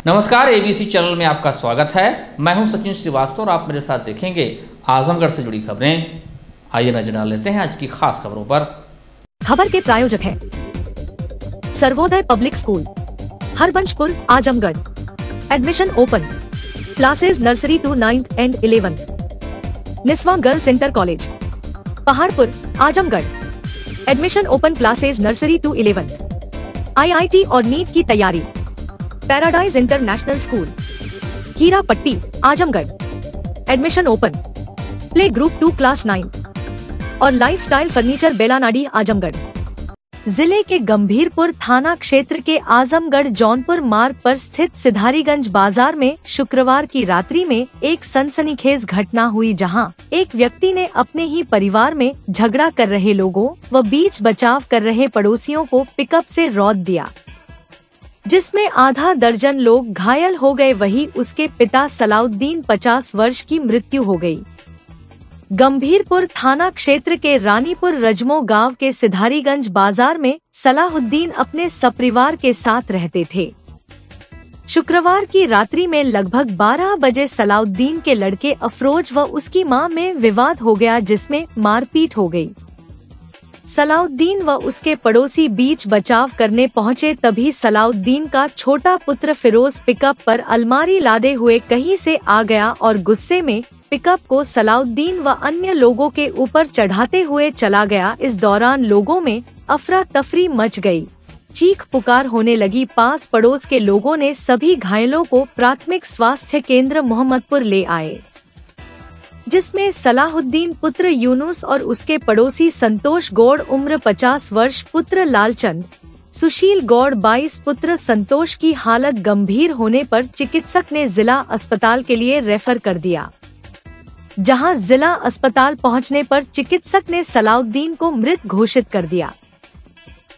नमस्कार, ABC channel में आपका स्वागत है। मैं हूं सचिन श्रीवास्तव और आप मेरे साथ देखेंगे आजमगढ़ से जुड़ी खबरें। आइए नजर डाल लेते हैं आज की खास खबरों पर। खबर के प्रायोजक हैं Sarvodaya public school, Harbanshpur, Azamgarh. Admission open. Classes nursery to 9th and 11th। Niswa girls inter college, Paharpur, Azamgarh. Admission open classes nursery to 11th। IIT और नीट की तैयारी। Paradise international school, Heera Patti, Azamgarh. Admission open. Play group 2 class 9 और लाइफस्टाइल फर्नीचर बेलानाडी, आजमगढ़। जिले के गंभीरपुर थाना क्षेत्र के आजमगढ़ जौनपुर मार्ग पर स्थित सिधारीगंज बाजार में शुक्रवार की रात्रि में एक सनसनीखेज घटना हुई, जहां एक व्यक्ति ने अपने ही परिवार में झगड़ा कर रहे लोगों व बीच बचाव कर रहे पड़ोसियों को पिकअप से रौंद दिया, जिसमें आधा दर्जन लोग घायल हो गए। वहीं उसके पिता सलाउद्दीन 50 वर्ष की मृत्यु हो गई। गंभीरपुर थाना क्षेत्र के रानीपुर रजमो गांव के सिधारीगंज बाजार में सलाहुद्दीन अपने सपरिवार के साथ रहते थे। शुक्रवार की रात्रि में लगभग 12 बजे सलाउद्दीन के लड़के अफरोज व उसकी मां में विवाद हो गया, जिसमें मारपीट हो गई। सलाउद्दीन व उसके पड़ोसी बीच बचाव करने पहुंचे, तभी सलाउद्दीन का छोटा पुत्र फिरोज पिकअप पर अलमारी लादे हुए कहीं से आ गया और गुस्से में पिकअप को सलाउद्दीन व अन्य लोगों के ऊपर चढ़ाते हुए चला गया। इस दौरान लोगों में अफरा तफरी मच गई, चीख पुकार होने लगी। पास पड़ोस के लोगों ने सभी घायलों को प्राथमिक स्वास्थ्य केंद्र मोहम्मदपुर ले आए, जिसमें सलाहुद्दीन पुत्र यूनुस और उसके पड़ोसी संतोष गौड़ उम्र 50 वर्ष पुत्र लालचंद, सुशील गौड़ 22 पुत्र संतोष की हालत गंभीर होने पर चिकित्सक ने जिला अस्पताल के लिए रेफर कर दिया, जहां जिला अस्पताल पहुंचने पर चिकित्सक ने सलाउद्दीन को मृत घोषित कर दिया।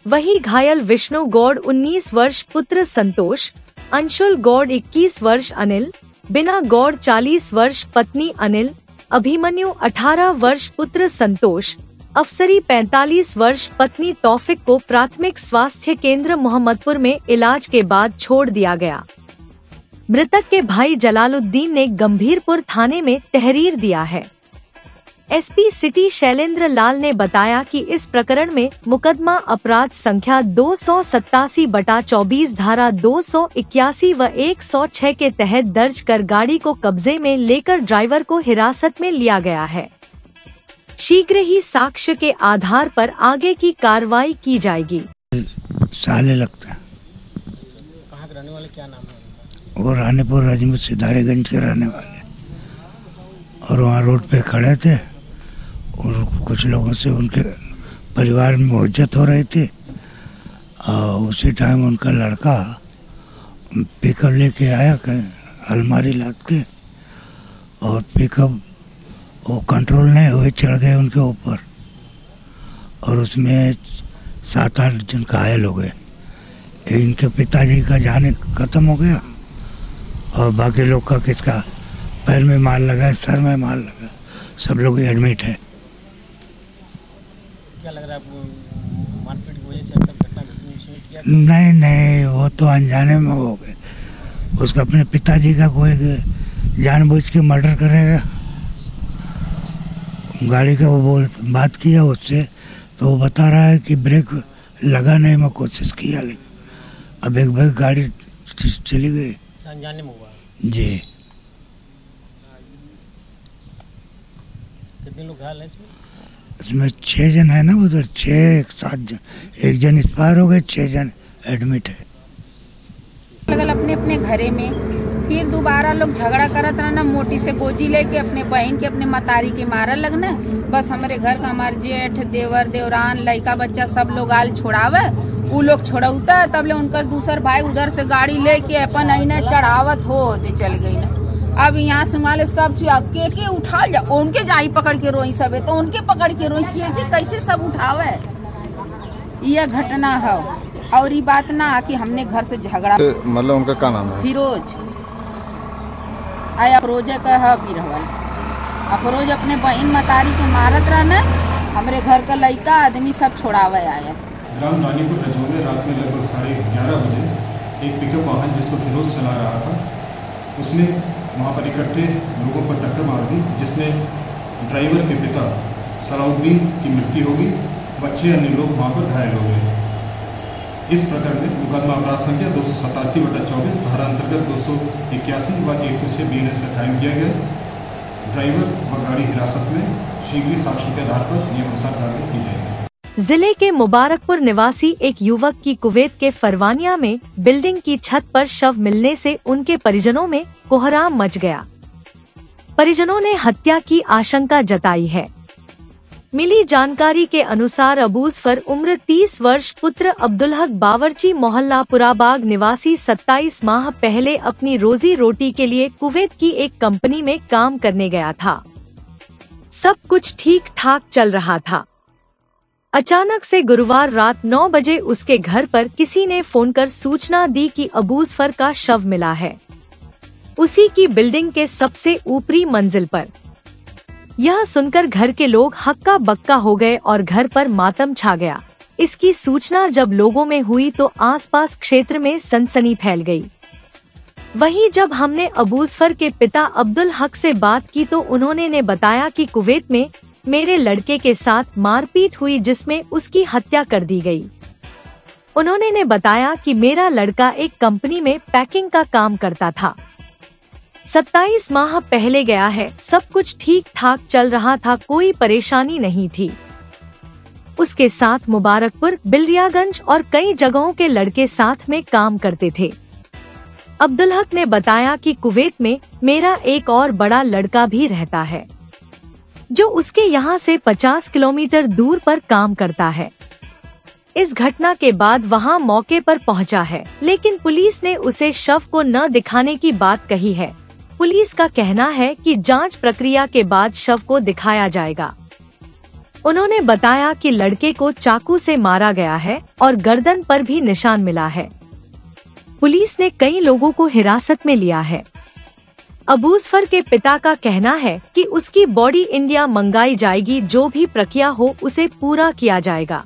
वहीं घायल विष्णु गौड़ 19 वर्ष पुत्र संतोष, अंशुल गौड़ 21 वर्ष अनिल, बिना गौड़ 40 वर्ष पत्नी अनिल, अभिमन्यु 18 वर्ष पुत्र संतोष, अफसरी 45 वर्ष पत्नी तौफिक को प्राथमिक स्वास्थ्य केंद्र मोहम्मदपुर में इलाज के बाद छोड़ दिया गया। मृतक के भाई जलालुद्दीन ने गंभीरपुर थाने में तहरीर दिया है। एसपी सिटी शैलेंद्र लाल ने बताया कि इस प्रकरण में मुकदमा अपराध संख्या 287/24 धारा 281 व 106 के तहत दर्ज कर गाड़ी को कब्जे में लेकर ड्राइवर को हिरासत में लिया गया है। शीघ्र ही साक्ष्य के आधार पर आगे की कार्रवाई की जाएगी। साले लगता है। कहाँ के रहने वाले, क्या नाम है? वो रानीपुर रजमो सिधारीगंज के रहने वाले, और वहाँ रोड पे खड़े थे और कुछ लोगों से उनके परिवार में मोहज्जत हो रही थी। उसी टाइम उनका लड़का पिकअप लेके आया, अलमारी लाद के, और पिकअप वो कंट्रोल नहीं हुए, चढ़ गए उनके ऊपर और उसमें 7-8 जन घायल हो गए। इनके पिताजी का जान खत्म हो गया और बाकी लोग का किसका पैर में मार लगा, सर में मार लगा, सब लोग एडमिट है। क्या लग रहा है आपको, मारपीट की वजह से सब घटना किया? नहीं, वो तो अनजाने में हो गए। उसका अपने पिताजी का कोई जानबूझ के मर्डर करेगा। गाड़ी का वो बात किया उससे, तो वो बता रहा है कि ब्रेक लगा नहीं, मैं कोशिश किया, लेकिन अब एक बार गाड़ी चली गई। अनजाने में हुआ जी। कितने लोग घायल हैं इसमें? इसमें 6 जन है ना, उधर 6 7 जन, 1 जन एक्सपायर हो गए, 6 जन एडमिट है। लगल अपने अपने घरे में, फिर दोबारा लोग झगड़ा करत रहना, मोटी से गोजी लेके अपने बहन के अपने मतारी के मारा लगना। बस हमारे घर का हमारे जेठ देवर देवरान लड़का बच्चा सब लोग आल छोड़ावे, वो लोग छोड़ौता, तब ले उनका दूसर भाई उधर से गाड़ी लेके अपन अने चढ़ावत होते चल गई ना। अब यहाँ से माले सब के उठा जा, उनके जाई पकड़ के रोई सब है, तो उनके पकड़ के रोई के कैसे सब उठावे। यह घटना है और ये बात ना कि हमने घर से झगड़ा, मतलब उनका क्या नाम है? फिरोज आया, अफरोजा का है बीरहवाल। अफरोज अपने बहन मतारी के मारत रहना, हमारे घर का लड़का आदमी सब छोड़ावे आया। ग्राम रानीपुर रजमो में रात में लगभग 11:30 बजे एक पिकअप वाहन जिसको फिरोज चला रहा था, उसने वहाँ पर इकट्ठे लोगों पर टक्कर मार दी, जिसने ड्राइवर के पिता सलाउद्दीन की मृत्यु हो गई व 6 अन्य लोग वहाँ पर घायल हो गए। इस प्रकरण में मुकदमा अपराध संख्या 287/24 धारा अंतर्गत 281 व 106 BNS का कायम किया गया। ड्राइवर व गाड़ी हिरासत में शीघ्र साक्ष्यों के आधार पर नियमानुसार कार्रवाई की जाएगी। जिले के मुबारकपुर निवासी एक युवक की कुवैत के फरवानिया में बिल्डिंग की छत पर शव मिलने से उनके परिजनों में कोहराम मच गया। परिजनों ने हत्या की आशंका जताई है। मिली जानकारी के अनुसार अबूजफर उम्र 30 वर्ष पुत्र अब्दुल हक बावर्ची मोहल्ला पुराबाग निवासी 27 माह पहले अपनी रोजी रोटी के लिए कुवैत की एक कंपनी में काम करने गया था। सब कुछ ठीक ठाक चल रहा था। अचानक से गुरुवार रात 9 बजे उसके घर पर किसी ने फोन कर सूचना दी कि अबूजफर का शव मिला है, उसी की बिल्डिंग के सबसे ऊपरी मंजिल पर। यह सुनकर घर के लोग हक्का बक्का हो गए और घर पर मातम छा गया। इसकी सूचना जब लोगों में हुई तो आसपास क्षेत्र में सनसनी फैल गई। वहीं जब हमने अबूजफर के पिता अब्दुल हक से बात की तो उन्होंने बताया कि कुवैत में मेरे लड़के के साथ मारपीट हुई जिसमें उसकी हत्या कर दी गई। उन्होंने बताया कि मेरा लड़का एक कंपनी में पैकिंग का काम करता था, 27 माह पहले गया है, सब कुछ ठीक ठाक चल रहा था, कोई परेशानी नहीं थी। उसके साथ मुबारकपुर, बिल्रियागंज और कई जगहों के लड़के साथ में काम करते थे। अब्दुल हक ने बताया कि कुवैत में मेरा एक और बड़ा लड़का भी रहता है, जो उसके यहाँ से 50 किलोमीटर दूर पर काम करता है। इस घटना के बाद वहाँ मौके पर पहुँचा है, लेकिन पुलिस ने उसे शव को न दिखाने की बात कही है। पुलिस का कहना है कि जांच प्रक्रिया के बाद शव को दिखाया जाएगा। उन्होंने बताया कि लड़के को चाकू से मारा गया है और गर्दन पर भी निशान मिला है। पुलिस ने कई लोगों को हिरासत में लिया है। अबूजफर के पिता का कहना है कि उसकी बॉडी इंडिया मंगाई जाएगी, जो भी प्रक्रिया हो उसे पूरा किया जाएगा।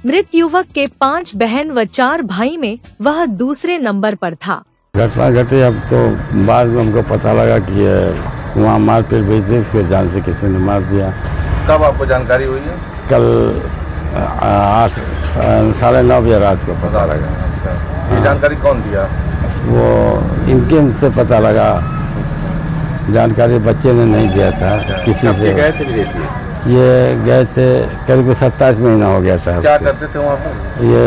मृत युवक के 5 बहन व 4 भाई में वह दूसरे नंबर पर था। घटना घटी अब तो बाद में हमको पता लगा कि वहाँ मारपीट हुई थी, उसके जान से किसी ने मार दिया। कब आपको जानकारी हुई है? कल 8 साढ़े 9 बजे रात को पता लगा। अच्छा, ये जानकारी कौन दिया? वो इनके से पता लगा, जानकारी बच्चे ने नहीं दिया था। किसी से गए थे विदेश में? ये गए थे करीब 27 महीना हो गया था। क्या करते थे वहाँ पर? ये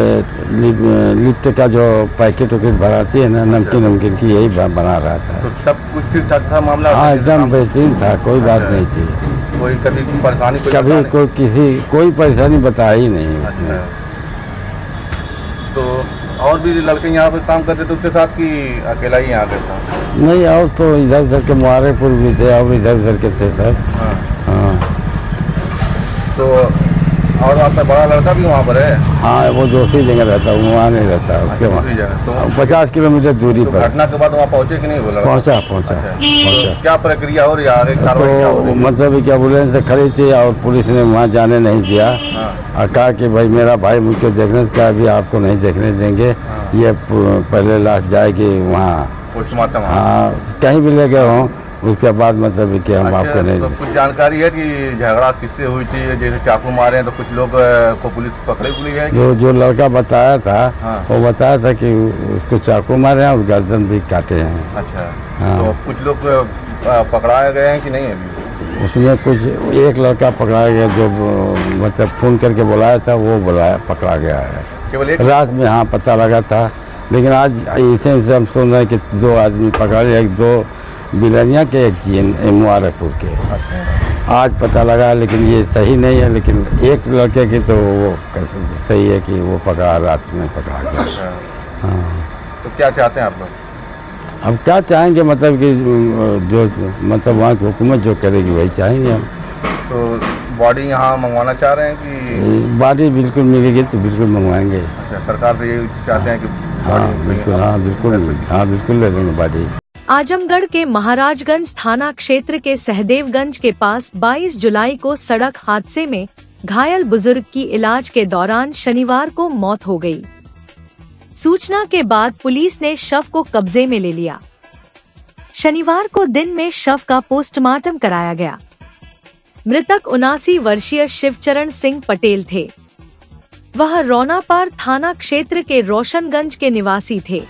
लिफ्ट का जो पैकेट वैकेट भराती है ना, नमकीन की, यही बना रहा था। तो सब कुछ ठीक ठाक था मामला? हाँ, एकदम बेहतरीन था, कोई बात नहीं थी। कोई कभी परेशानी? कभी कोई परेशानी बताया ही नहीं। अच्छा, तो और भी लड़के यहाँ पे काम करते थे उसके साथ कि अकेला ही यहाँ पे था? नहीं, और तो इधर उधर के मुबारकपुर भी थे और इधर उधर के थे सर। हाँ। तो और आपका बड़ा लड़का भी वहाँ पर है? हाँ, वो दूसरी जगह रहता है, वहाँ नहीं रहता है। उसके दूसरी जगह? तो 50 किलोमीटर दूरी पर। घटना के बाद वहाँ पहुँचे कि नहीं वो लड़का? पहुँचा। तो क्या प्रक्रिया हो रही है आगे? तो मतलब कि एम्बुलेंस से खड़ी थी और पुलिस ने वहाँ जाने नहीं दिया और कहा कि भाई मेरा भाई मुझको देखने से, अभी आपको नहीं देखने देंगे, ये पहले लाश जाएगी वहाँ पोस्टमार्टम। हाँ, कहीं भी ले गए हों, उसके बाद मतलब कि हम आपको नहीं। तो कुछ जानकारी है कि झगड़ा किससे हुई थी? जैसे चाकू मारे हैं तो कुछ लोग को पुलिस पकड़ी हुई है? जो लड़का बताया था, वो बताया था कि उसको चाकू मारे हैं और गर्दन भी काटे हैं। अच्छा, हाँ। तो कुछ लोग पकड़ाए गए हैं कि नहीं अभी? उसमें कुछ एक लड़का पकड़ा गया, जो मतलब फोन करके बुलाया था, वो पकड़ा गया है। केवल एक रात में? हाँ, पता लगा था, लेकिन आज इसे हम सुन रहे हैं कि 2 आदमी पकड़े, एक 2 बिलरिया के, एक मुबारकपुर के। अच्छा, आज पता लगा, लेकिन ये सही नहीं है। लेकिन एक लड़के की तो वो सही है कि वो पकड़ा, रात में पकड़ा गया। हाँ। तो क्या चाहते हैं आप लोग? अब क्या चाहेंगे, मतलब कि जो मतलब वहाँ की हुकूमत जो करेगी वही चाहेंगे हम। तो बॉडी यहाँ मंगवाना चाह रहे हैं कि? बॉडी बिल्कुल मिलेगी तो बिल्कुल मंगवाएंगे। अच्छा, सरकार से ये चाहते हैं कि? हाँ बिल्कुल ले लेंगे बॉडी। आजमगढ़ के महाराजगंज थाना क्षेत्र के सहदेवगंज के पास 22 जुलाई को सड़क हादसे में घायल बुजुर्ग की इलाज के दौरान शनिवार को मौत हो गई। सूचना के बाद पुलिस ने शव को कब्जे में ले लिया। शनिवार को दिन में शव का पोस्टमार्टम कराया गया। मृतक 79 वर्षीय शिवचरण सिंह पटेल थे। वह रौनापार थाना क्षेत्र के रोशनगंज के निवासी थे।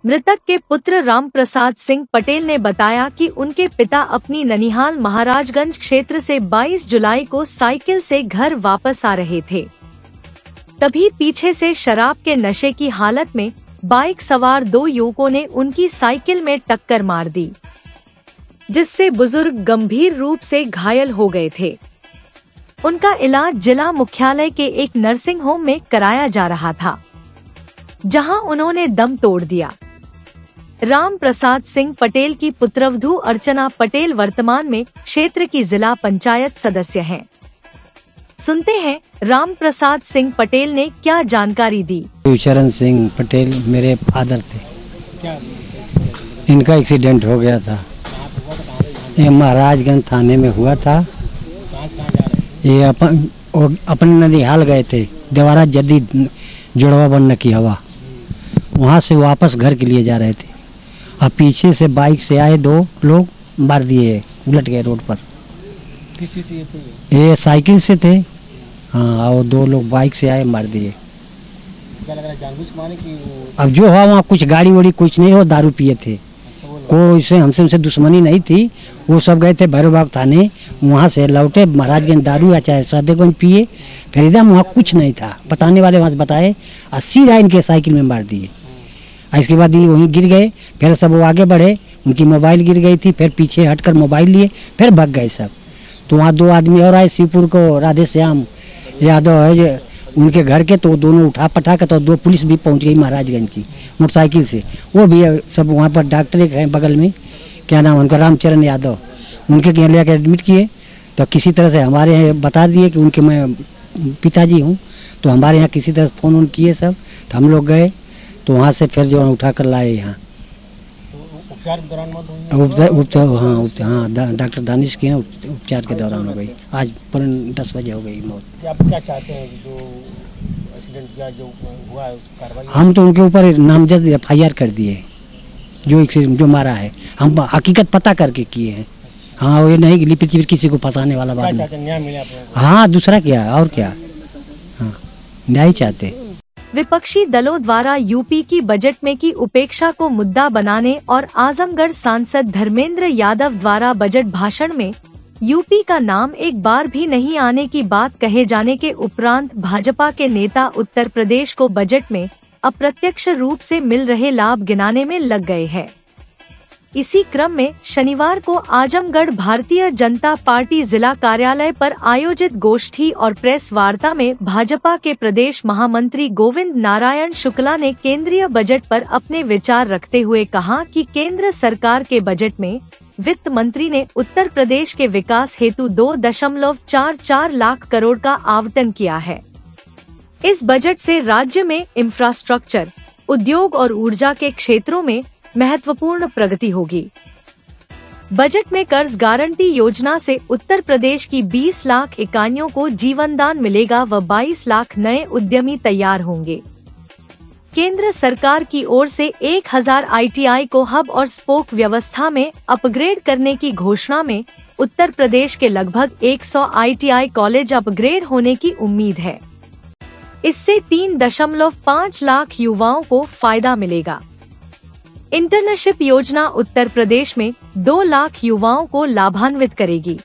मृतक के पुत्र रामप्रसाद सिंह पटेल ने बताया कि उनके पिता अपनी ननिहाल महाराजगंज क्षेत्र से 22 जुलाई को साइकिल से घर वापस आ रहे थे। तभी पीछे से शराब के नशे की हालत में बाइक सवार 2 युवकों ने उनकी साइकिल में टक्कर मार दी, जिससे बुजुर्ग गंभीर रूप से घायल हो गए थे। उनका इलाज जिला मुख्यालय के एक नर्सिंग होम में कराया जा रहा था, जहां उन्होंने दम तोड़ दिया। राम प्रसाद सिंह पटेल की पुत्रवधू अर्चना पटेल वर्तमान में क्षेत्र की जिला पंचायत सदस्य हैं। सुनते हैं राम प्रसाद सिंह पटेल ने क्या जानकारी दी। शिवचरण सिंह पटेल मेरे फादर थे। इनका एक्सीडेंट हो गया था। ये महाराजगंज थाने में हुआ था। ये अपने ननिहाल गए थे, देवारा जदीद जुड़वा बनने की हवा, वहाँ से वापस घर के लिए जा रहे थे। अब पीछे से बाइक से आए 2 लोग, मार दिए, उलट गए रोड पर। किस चीज़ से थे? ये साइकिल से थे। हाँ, और 2 लोग बाइक से आए, मार दिए। क्या लग रहा है, जानबूझ के मारे कि अब जो हुआ वहाँ कुछ गाड़ी वाड़ी कुछ नहीं हो, दारू पिए थे। कोई से हमसे उनसे दुश्मनी नहीं थी। वो सब गए थे भैरवबाग थाने, वहाँ से लौटे महाराजगंज दारू या चाहे सादेगंज पिए, फिर एकदम वहाँ कुछ नहीं था। बताने वाले वहाँ से बताए, 80 राय इनके साइकिल में मार दिए। इसके बाद ये वहीं गिर गए। फिर सब वो आगे बढ़े, उनकी मोबाइल गिर गई थी, फिर पीछे हटकर मोबाइल लिए, फिर भाग गए सब। तो वहाँ 2 आदमी और आए, शिवपुर को राधे श्याम यादव है जो उनके घर के, तो दोनों उठा पटा के, तो 2 पुलिस भी पहुँच गई महाराजगंज की मोटरसाइकिल से। वो भी सब वहाँ पर डॉक्टर एक हैं बगल में, क्या नाम उनका, रामचरण यादव, उनके यहाँ लेकर एडमिट किए। तो किसी तरह से हमारे यहाँ बता दिए कि उनके मैं पिताजी हूँ। तो हमारे यहाँ किसी तरह से फ़ोन उन किए सब, तो हम लोग गए, तो वहाँ से फिर जो उठा कर लाए यहाँ। उपचार के दौरान मौत हुई? हाँ, डॉक्टर दानिश के उपचार के दौरान हो गई। आज 10 बजे हो गई मौत। आप क्या चाहते हैं जो एक्सीडेंट किया, जो हुआ है, कार्रवाई? हम तो उनके ऊपर नामजद FIR कर दिए, जो मारा है। हम हकीकत पता करके किए हैं। हाँ, ये नहीं लिपि किसी को फंसाने वाला बात नहीं। न्याय मिले आप लोगों को? हाँ, दूसरा क्या और क्या। हाँ, न्याय चाहते। विपक्षी दलों द्वारा यूपी की बजट में की उपेक्षा को मुद्दा बनाने और आजमगढ़ सांसद धर्मेंद्र यादव द्वारा बजट भाषण में यूपी का नाम एक बार भी नहीं आने की बात कहे जाने के उपरांत भाजपा के नेता उत्तर प्रदेश को बजट में अप्रत्यक्ष रूप से मिल रहे लाभ गिनाने में लग गए हैं। इसी क्रम में शनिवार को आजमगढ़ भारतीय जनता पार्टी जिला कार्यालय पर आयोजित गोष्ठी और प्रेस वार्ता में भाजपा के प्रदेश महामंत्री गोविंद नारायण शुक्ला ने केंद्रीय बजट पर अपने विचार रखते हुए कहा कि केंद्र सरकार के बजट में वित्त मंत्री ने उत्तर प्रदेश के विकास हेतु 2.44 लाख करोड़ का आवंटन किया है। इस बजट से राज्य में इंफ्रास्ट्रक्चर, उद्योग और ऊर्जा के क्षेत्रों में महत्वपूर्ण प्रगति होगी। बजट में कर्ज गारंटी योजना से उत्तर प्रदेश की 20 लाख इकाइयों को जीवनदान मिलेगा व 22 लाख नए उद्यमी तैयार होंगे। केंद्र सरकार की ओर से 1000 ITI को हब और स्पोक व्यवस्था में अपग्रेड करने की घोषणा में उत्तर प्रदेश के लगभग 100 ITI कॉलेज अपग्रेड होने की उम्मीद है। इससे 3.5 लाख युवाओं को फायदा मिलेगा। इंटर्नशिप योजना उत्तर प्रदेश में 2 लाख युवाओं को लाभान्वित करेगी।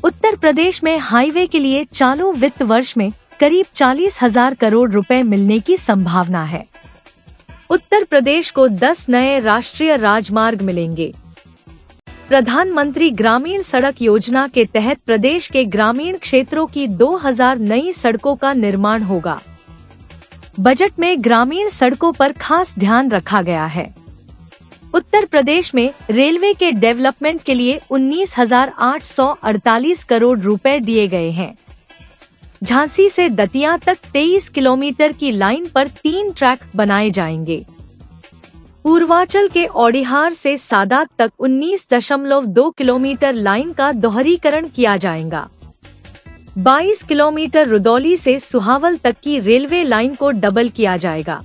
उत्तर प्रदेश में हाईवे के लिए चालू वित्त वर्ष में करीब 40,000 करोड़ रुपए मिलने की संभावना है। उत्तर प्रदेश को 10 नए राष्ट्रीय राजमार्ग मिलेंगे। प्रधानमंत्री ग्रामीण सड़क योजना के तहत प्रदेश के ग्रामीण क्षेत्रों की 2000 नई सड़कों का निर्माण होगा। बजट में ग्रामीण सड़कों पर खास ध्यान रखा गया है। उत्तर प्रदेश में रेलवे के डेवलपमेंट के लिए 19,848 करोड़ रुपए दिए गए हैं। झांसी से दतिया तक 23 किलोमीटर की लाइन पर 3 ट्रैक बनाए जाएंगे। पूर्वांचल के औडिहार से सादात तक 19.2 किलोमीटर लाइन का दोहरीकरण किया जाएगा। 22 किलोमीटर रुदौली से सुहावल तक की रेलवे लाइन को डबल किया जाएगा।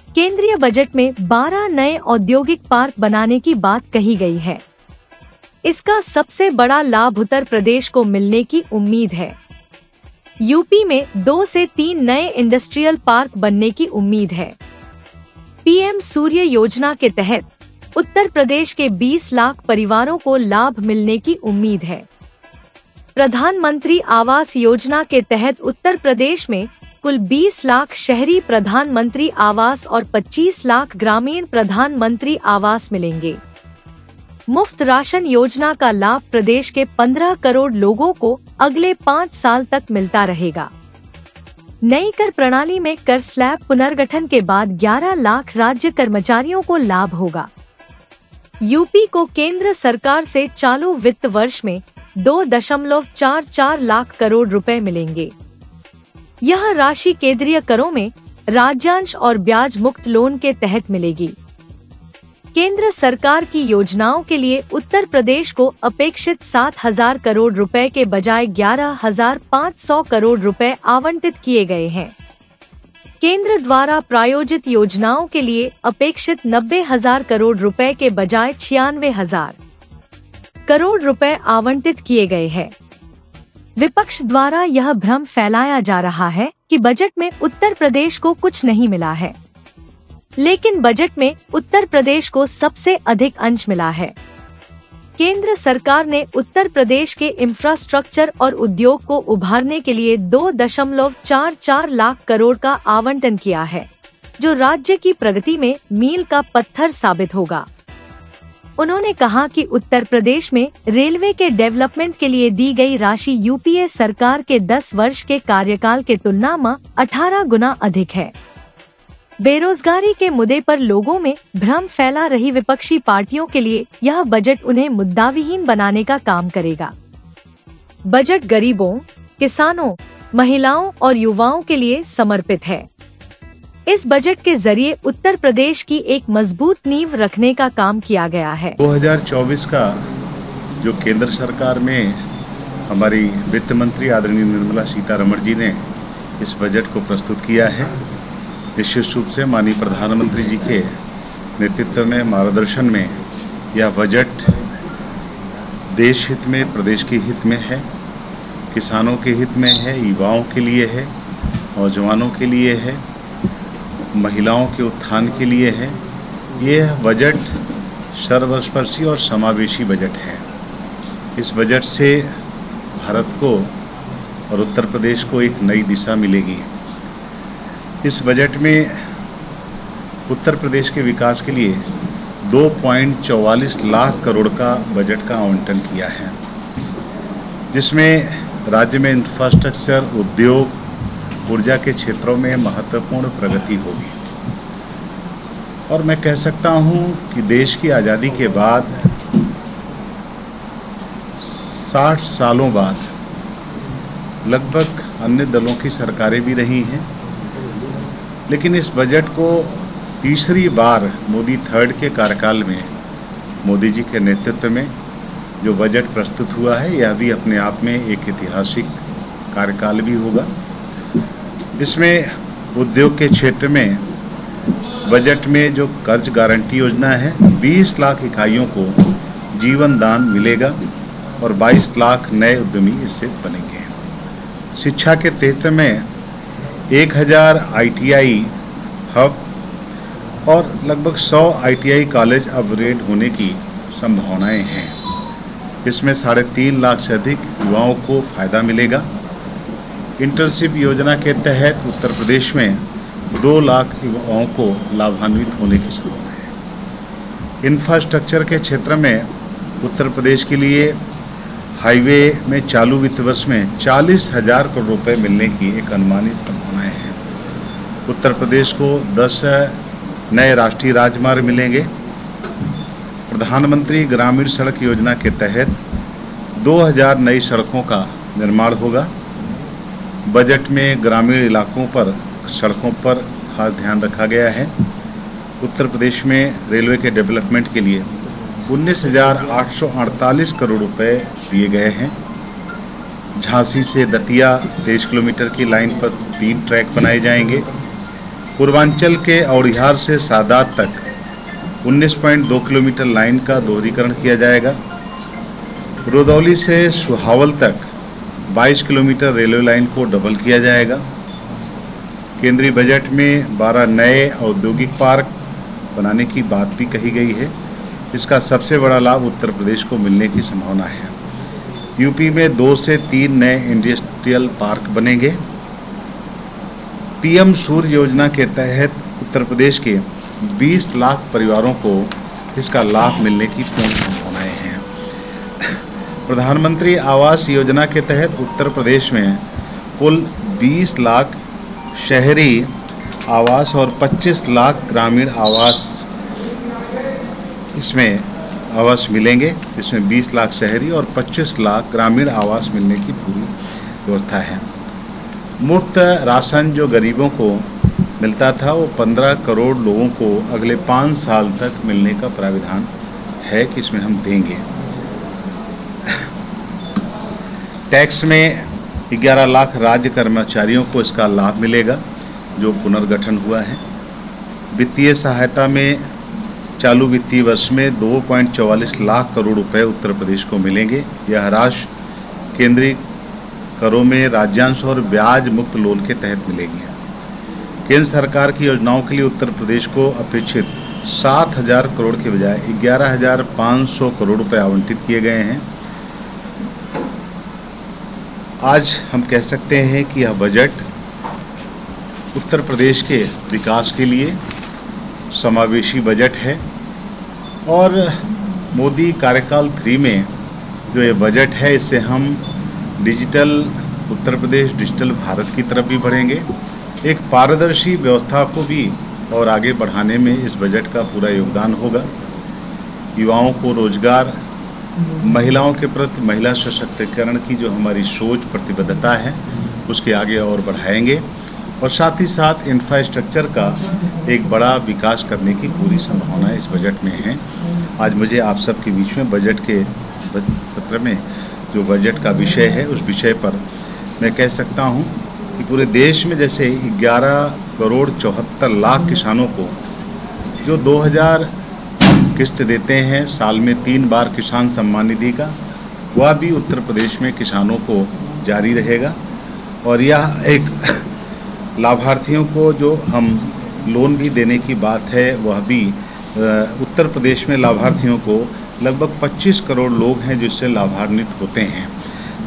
केंद्रीय बजट में 12 नए औद्योगिक पार्क बनाने की बात कही गई है। इसका सबसे बड़ा लाभ उत्तर प्रदेश को मिलने की उम्मीद है। यूपी में 2 से 3 नए इंडस्ट्रियल पार्क बनने की उम्मीद है। पीएम सूर्य योजना के तहत उत्तर प्रदेश के 20 लाख परिवारों को लाभ मिलने की उम्मीद है। प्रधानमंत्री आवास योजना के तहत उत्तर प्रदेश में कुल 20 लाख शहरी प्रधानमंत्री आवास और 25 लाख ग्रामीण प्रधानमंत्री आवास मिलेंगे। मुफ्त राशन योजना का लाभ प्रदेश के 15 करोड़ लोगों को अगले 5 साल तक मिलता रहेगा। नई कर प्रणाली में कर स्लैब पुनर्गठन के बाद 11 लाख राज्य कर्मचारियों को लाभ होगा। यूपी को केंद्र सरकार से चालू वित्त वर्ष में 2.44 लाख करोड़ रुपए मिलेंगे। यह राशि केंद्रीय करों में राज्यांश और ब्याज मुक्त लोन के तहत मिलेगी। केंद्र सरकार की योजनाओं के लिए उत्तर प्रदेश को अपेक्षित 7,000 करोड़ रुपए के बजाय 11,500 करोड़ रुपए आवंटित किए गए हैं। केंद्र द्वारा प्रायोजित योजनाओं के लिए अपेक्षित 90,000 करोड़ रुपए के बजाय 96,000 करोड़ रुपए आवंटित किए गए हैं। विपक्ष द्वारा यह भ्रम फैलाया जा रहा है कि बजट में उत्तर प्रदेश को कुछ नहीं मिला है, लेकिन बजट में उत्तर प्रदेश को सबसे अधिक अंश मिला है। केंद्र सरकार ने उत्तर प्रदेश के इंफ्रास्ट्रक्चर और उद्योग को उभारने के लिए 2.44 लाख करोड़ का आवंटन किया है, जो राज्य की प्रगति में मील का पत्थर साबित होगा। उन्होंने कहा कि उत्तर प्रदेश में रेलवे के डेवलपमेंट के लिए दी गई राशि यूपीए सरकार के 10 वर्ष के कार्यकाल के तुलना में 18 गुना अधिक है। बेरोजगारी के मुद्दे पर लोगों में भ्रम फैला रही विपक्षी पार्टियों के लिए यह बजट उन्हें मुद्दाविहीन बनाने का काम करेगा। बजट गरीबों, किसानों, महिलाओं और युवाओं के लिए समर्पित है। इस बजट के जरिए उत्तर प्रदेश की एक मजबूत नींव रखने का काम किया गया है। 2024 का जो केंद्र सरकार में हमारी वित्त मंत्री आदरणीय निर्मला सीतारमण जी ने इस बजट को प्रस्तुत किया है, निश्चित रूप से माननीय प्रधानमंत्री जी के नेतृत्व में, मार्गदर्शन में यह बजट देश हित में, प्रदेश के हित में है, किसानों के हित में है, युवाओं के लिए है, नौजवानों के लिए है, महिलाओं के उत्थान के लिए है। यह बजट सर्वस्पर्शी और समावेशी बजट है। इस बजट से भारत को और उत्तर प्रदेश को एक नई दिशा मिलेगी। इस बजट में उत्तर प्रदेश के विकास के लिए 2.44 लाख करोड़ का बजट का आवंटन किया है, जिसमें राज्य में इंफ्रास्ट्रक्चर, उद्योग, ऊर्जा के क्षेत्रों में महत्वपूर्ण प्रगति होगी। और मैं कह सकता हूं कि देश की आज़ादी के बाद 60 सालों बाद लगभग अन्य दलों की सरकारें भी रही हैं, लेकिन इस बजट को तीसरी बार मोदी थर्ड के कार्यकाल में मोदी जी के नेतृत्व में जो बजट प्रस्तुत हुआ है, यह भी अपने आप में एक ऐतिहासिक कार्यकाल भी होगा। इसमें उद्योग के क्षेत्र में बजट में जो कर्ज गारंटी योजना है, 20 लाख इकाइयों को जीवन दान मिलेगा और 22 लाख नए उद्यमी इससे बनेंगे। शिक्षा के क्षेत्र में 1000 ITI हब और लगभग 100 ITI कॉलेज अपग्रेड होने की संभावनाएं हैं। इसमें 3.5 लाख से अधिक युवाओं को फ़ायदा मिलेगा। इंटर्नशिप योजना के तहत उत्तर प्रदेश में 2 लाख युवाओं को लाभान्वित होने की संभावना है। इंफ्रास्ट्रक्चर के क्षेत्र में उत्तर प्रदेश के लिए हाईवे में चालू वित्त वर्ष में 40,000 करोड़ रुपए मिलने की एक अनुमानित संभावनाएं हैं। उत्तर प्रदेश को 10 नए राष्ट्रीय राजमार्ग मिलेंगे। प्रधानमंत्री ग्रामीण सड़क योजना के तहत 2000 नई सड़कों का निर्माण होगा। बजट में ग्रामीण इलाकों पर सड़कों पर खास ध्यान रखा गया है। उत्तर प्रदेश में रेलवे के डेवलपमेंट के लिए 19,848 करोड़ रुपए दिए गए हैं। झांसी से दतिया 23 किलोमीटर की लाइन पर 3 ट्रैक बनाए जाएंगे। पूर्वांचल के औड़िहार से सादात तक 19.2 किलोमीटर लाइन का दोहरीकरण किया जाएगा। रुदौली से सुहावल तक 22 किलोमीटर रेलवे लाइन को डबल किया जाएगा। केंद्रीय बजट में 12 नए औद्योगिक पार्क बनाने की बात भी कही गई है। इसका सबसे बड़ा लाभ उत्तर प्रदेश को मिलने की संभावना है। यूपी में 2 से 3 नए इंडस्ट्रियल पार्क बनेंगे। पीएम सूर्य योजना के तहत उत्तर प्रदेश के 20 लाख परिवारों को इसका लाभ मिलने की पूर्ण संभावनाएं हैं। प्रधानमंत्री आवास योजना के तहत उत्तर प्रदेश में कुल 20 लाख शहरी आवास और 25 लाख ग्रामीण आवास इसमें आवास मिलेंगे। इसमें 20 लाख शहरी और 25 लाख ग्रामीण आवास मिलने की पूरी व्यवस्था है। मुफ्त राशन जो गरीबों को मिलता था वो 15 करोड़ लोगों को अगले 5 साल तक मिलने का प्राविधान है कि इसमें हम देंगे। टैक्स में 11 लाख राज्य कर्मचारियों को इसका लाभ मिलेगा जो पुनर्गठन हुआ है। वित्तीय सहायता में चालू वित्तीय वर्ष में 2.44 लाख करोड़ रुपए उत्तर प्रदेश को मिलेंगे। यह राशि केंद्रीय करों में राज्यांश और ब्याज मुक्त लोन के तहत मिलेगी। केंद्र सरकार की योजनाओं के लिए उत्तर प्रदेश को अपेक्षित 7,000 करोड़ के बजाय 11,500 करोड़ रुपए आवंटित किए गए हैं। आज हम कह सकते हैं कि यह बजट उत्तर प्रदेश के विकास के लिए समावेशी बजट है और मोदी कार्यकाल 3 में जो ये बजट है इससे हम डिजिटल उत्तर प्रदेश, डिजिटल भारत की तरफ भी बढ़ेंगे। एक पारदर्शी व्यवस्था को भी और आगे बढ़ाने में इस बजट का पूरा योगदान होगा। युवाओं को रोजगार, महिलाओं के प्रति महिला सशक्तिकरण की जो हमारी सोच प्रतिबद्धता है उसके आगे और बढ़ाएंगे और साथ ही साथ इंफ्रास्ट्रक्चर का एक बड़ा विकास करने की पूरी संभावना इस बजट में है। आज मुझे आप सबके बीच में बजट के सत्र में जो बजट का विषय है उस विषय पर मैं कह सकता हूं कि पूरे देश में जैसे 11 करोड़ 74 लाख किसानों को जो 2000 किस्त देते हैं, साल में 3 बार किसान सम्मान निधि का, वह भी उत्तर प्रदेश में किसानों को जारी रहेगा। और यह एक लाभार्थियों को जो हम लोन भी देने की बात है वह भी उत्तर प्रदेश में लाभार्थियों को लगभग 25 करोड़ लोग हैं जिससे लाभान्वित होते हैं।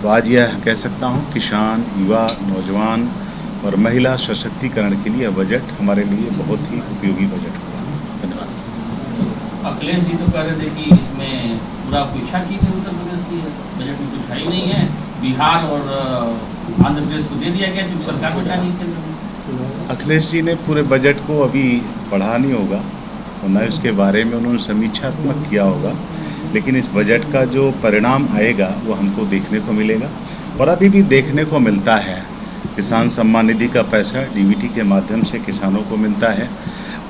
तो आज यह कह सकता हूँ किसान, युवा, नौजवान और महिला सशक्तिकरण के लिए यह बजट हमारे लिए बहुत ही उपयोगी बजट होगा। धन्यवाद। अखिलेश जी तो कह रहे थे कि इसमें पूरा अपेक्षा की थी उत्तर प्रदेश की, बजट में कुछ है ही नहीं है। बिहार और आंध्र प्रदेश को दे दिया गया क्योंकि सरकार को चाहिए थी। अखिलेश जी ने पूरे बजट को अभी पढ़ा नहीं होगा और न उसके बारे में उन्होंने समीक्षात्मक किया होगा, लेकिन इस बजट का जो परिणाम आएगा वो हमको देखने को मिलेगा और अभी भी देखने को मिलता है। किसान सम्मान निधि का पैसा डीबीटी के माध्यम से किसानों को मिलता है।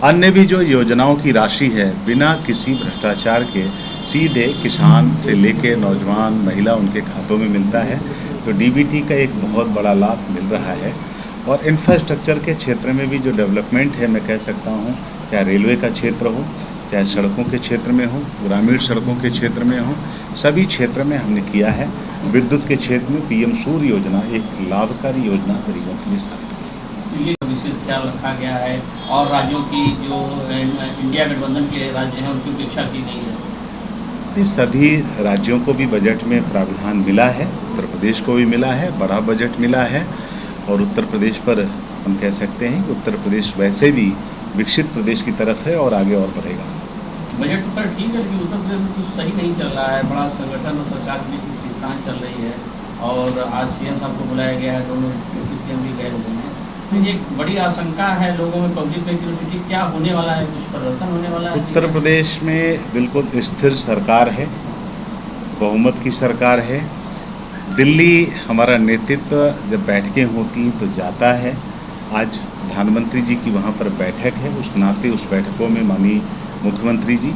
अन्य भी जो योजनाओं की राशि है बिना किसी भ्रष्टाचार के सीधे किसान से लेके नौजवान, महिला उनके खातों में मिलता है। तो डीबीटी का एक बहुत बड़ा लाभ मिल रहा है। और इंफ्रास्ट्रक्चर के क्षेत्र में भी जो डेवलपमेंट है मैं कह सकता हूँ, चाहे रेलवे का क्षेत्र हो, चाहे सड़कों के क्षेत्र में हो, ग्रामीण सड़कों के क्षेत्र में हो, सभी क्षेत्र में हमने किया है। विद्युत के क्षेत्र में पीएम सूर्य योजना एक लाभकारी योजना गरीबों के लिए साबित ये विशेष ख्याल रखा गया है और राज्यों की जो इंडिया गठबंधन के राज्य हैं उनकी उपेक्षा की गई है। सभी राज्यों को भी बजट में प्रावधान मिला है, उत्तर प्रदेश को भी मिला है, बड़ा बजट मिला है और उत्तर प्रदेश पर हम कह सकते हैं कि उत्तर प्रदेश वैसे भी विकसित प्रदेश की तरफ है और आगे और बढ़ेगा। बजट तो सर ठीक है लेकिन उत्तर प्रदेश में कुछ सही नहीं चल रहा है। बड़ा संगठन और सरकार के बीच खींचतान चल रही है और आज सीएम साहब को बुलाया गया है, दोनों सीएम भी गए हुए हैं। तो एक बड़ी आशंका है लोगों में पब्लिक में कि क्या होने वाला है, कुछ परिवर्तन होने वाला है। उत्तर प्रदेश में बिल्कुल स्थिर सरकार है, बहुमत की सरकार है। दिल्ली हमारा नेतृत्व जब बैठकें होती तो जाता है। आज प्रधानमंत्री जी की वहाँ पर बैठक है, उस नाते उस बैठकों में माननीय मुख्यमंत्री जी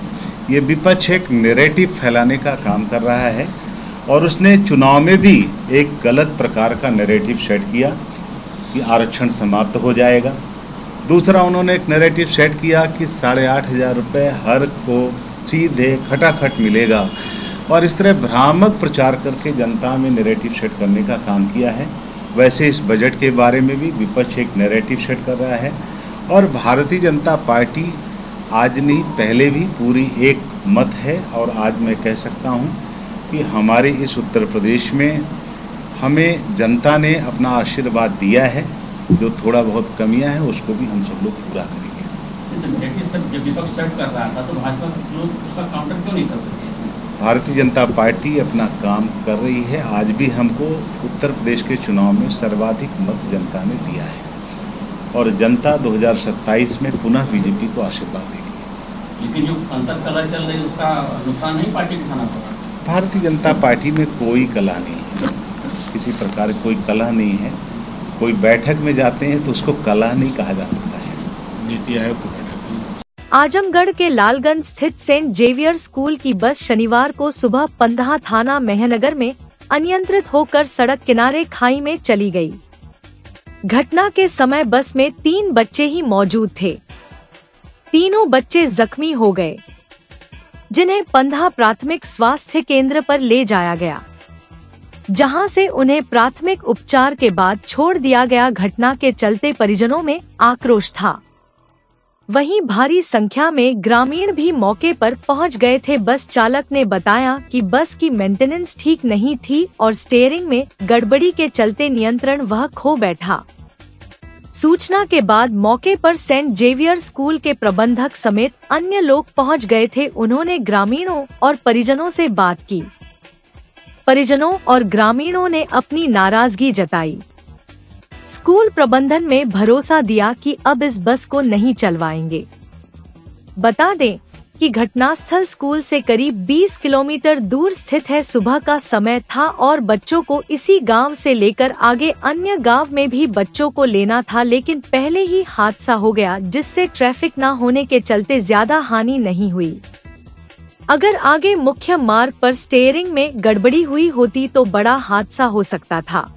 ये विपक्ष एक नैरेटिव फैलाने का काम कर रहा है और उसने चुनाव में भी एक गलत प्रकार का नैरेटिव सेट किया कि आरक्षण समाप्त हो जाएगा। दूसरा उन्होंने एक नैरेटिव सेट किया कि 8,500 रुपये हर को सीधे खटाखट मिलेगा, और इस तरह भ्रामक प्रचार करके जनता में नैरेटिव सेट करने का काम किया है। वैसे इस बजट के बारे में भी विपक्ष एक नैरेटिव सेट कर रहा है, और भारतीय जनता पार्टी आज नहीं पहले भी पूरी एक मत है। और आज मैं कह सकता हूँ कि हमारे इस उत्तर प्रदेश में हमें जनता ने अपना आशीर्वाद दिया है, जो थोड़ा बहुत कमियां हैं उसको भी हम सब लोग पूरा करेंगे। जब विपक्ष सेट कर रहा था तो भाजपा के लोग उसका काउंटर क्यों नहीं कर सकते? भारतीय जनता पार्टी अपना काम कर रही है। आज भी हमको उत्तर प्रदेश के चुनाव में सर्वाधिक मत जनता ने दिया है, और जनता 2027 में पुनः बीजेपी को आशीर्वाद देगी। लेकिन जो अंतर कला चल रही है उसका नुकसान नहीं पार्टी को उठाना पड़ा। भारतीय जनता पार्टी में कोई कला नहीं है, किसी प्रकार की कोई कला नहीं है। कोई बैठक में जाते हैं तो उसको कला नहीं कहा जा सकता है। नीति आयोग की बैठक में आजमगढ़ के लालगंज स्थित सेंट जेवियर स्कूल की बस शनिवार को सुबह 15 थाना मेहनगर में अनियंत्रित होकर सड़क किनारे खाई में चली गई। घटना के समय बस में 3 बच्चे ही मौजूद थे। तीनों बच्चे जख्मी हो गए, जिन्हें पंधा प्राथमिक स्वास्थ्य केंद्र पर ले जाया गया, जहां से उन्हें प्राथमिक उपचार के बाद छोड़ दिया गया। घटना के चलते परिजनों में आक्रोश था। वहीं भारी संख्या में ग्रामीण भी मौके पर पहुंच गए थे। बस चालक ने बताया कि बस की मेंटेनेंस ठीक नहीं थी और स्टीयरिंग में गड़बड़ी के चलते नियंत्रण वह खो बैठा। सूचना के बाद मौके पर सेंट जेवियर स्कूल के प्रबंधक समेत अन्य लोग पहुंच गए थे। उन्होंने ग्रामीणों और परिजनों से बात की। परिजनों और ग्रामीणों ने अपनी नाराजगी जताई। स्कूल प्रबंधन में भरोसा दिया कि अब इस बस को नहीं चलवाएंगे। बता दें कि घटनास्थल स्कूल से करीब 20 किलोमीटर दूर स्थित है। सुबह का समय था और बच्चों को इसी गांव से लेकर आगे अन्य गांव में भी बच्चों को लेना था, लेकिन पहले ही हादसा हो गया, जिससे ट्रैफिक न होने के चलते ज्यादा हानि नहीं हुई। अगर आगे मुख्य मार्ग पर स्टीयरिंग में गड़बड़ी हुई होती तो बड़ा हादसा हो सकता था।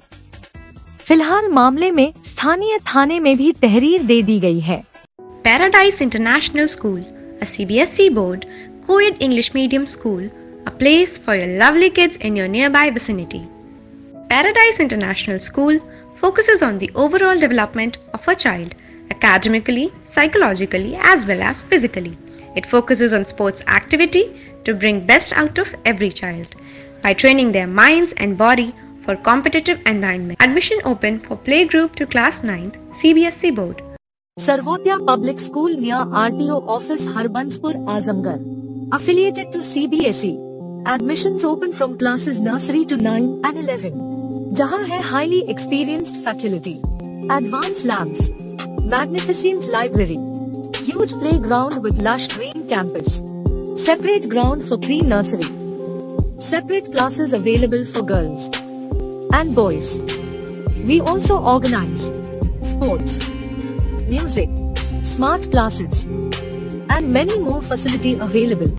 फिलहाल मामले में स्थानीय थाने में भी तहरीर दे दी गई है। Paradise International School, a CBSE board, co-ed English medium school, a place for your lovely kids in your nearby vicinity. Paradise International School focuses on the overall development of a child, academically, psychologically, as well as physically. It focuses on sports activity to bring best out of every child by training their minds and body for competitive environment. Admission open for playgroup to class 9th CBSE board. Sarvodaya Public School near RTO office Harbanspur, Azamgarh. Affiliated to CBSE. Admissions open from classes nursery to 9 and 11. जहां है highly experienced faculty, advanced labs, magnificent library, huge playground with lush green campus, separate ground for pre-nursery, separate classes available for girls and boys. We also organize sports, music, smart classes, and many more facility available.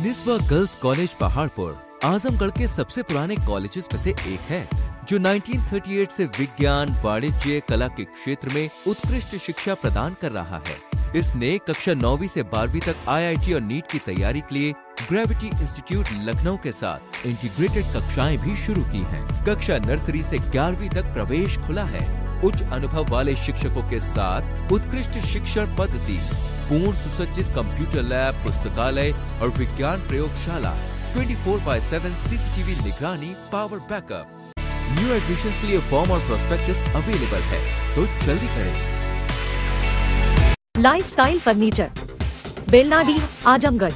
Niswa girls college Paharpur Azamgarh के सबसे पुराने colleges में से एक है, जो 1938 से विज्ञान, वाणिज्य, कला के क्षेत्र में उत्कृष्ट शिक्षा प्रदान कर रहा है। इसने कक्षा 9वीं से 12वीं तक IIT और नीट की तैयारी के लिए ग्रेविटी इंस्टीट्यूट लखनऊ के साथ इंटीग्रेटेड कक्षाएं भी शुरू की हैं। कक्षा नर्सरी से 11वीं तक प्रवेश खुला है। उच्च अनुभव वाले शिक्षकों के साथ उत्कृष्ट शिक्षण पद्धति, पूर्ण सुसज्जित कंप्यूटर लैब, पुस्तकालय और विज्ञान प्रयोगशाला, 24/7 CCTV निगरानी, पावर बैकअप। न्यू एडमिशंस के लिए फॉर्म और प्रोस्पेक्टस अवेलेबल है, तो जल्दी करें। Lifestyle furniture, Belnadi, Azamgarh.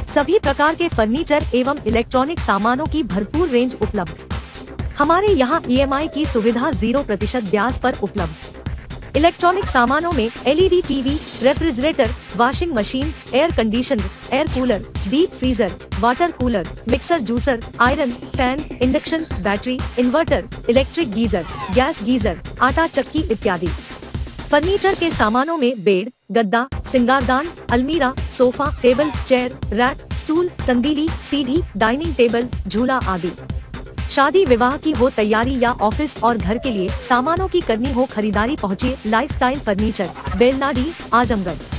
सभी प्रकार के फर्नीचर एवं इलेक्ट्रॉनिक सामानों की भरपूर रेंज उपलब्ध। हमारे यहाँ EMI की सुविधा 0% ब्याज पर उपलब्ध। इलेक्ट्रॉनिक सामानों में LED TV, refrigerator, washing machine, air conditioner, air cooler, deep freezer, water cooler, mixer, juicer, iron, fan, induction, battery, inverter, electric geyser, gas geyser, आटा चक्की इत्यादि। फर्नीचर के सामानों में बेड, गद्दा, सिंगारदान, अलमीरा, sofa, table, chair, rack, stool, संदीली, सीढ़ी, डाइनिंग टेबल, झूला आदि। शादी विवाह की हो तैयारी या ऑफिस और घर के लिए सामानों की करनी हो खरीदारी, पहुँचिए लाइफस्टाइल फर्नीचर, बेलनाडी, आजमगढ़।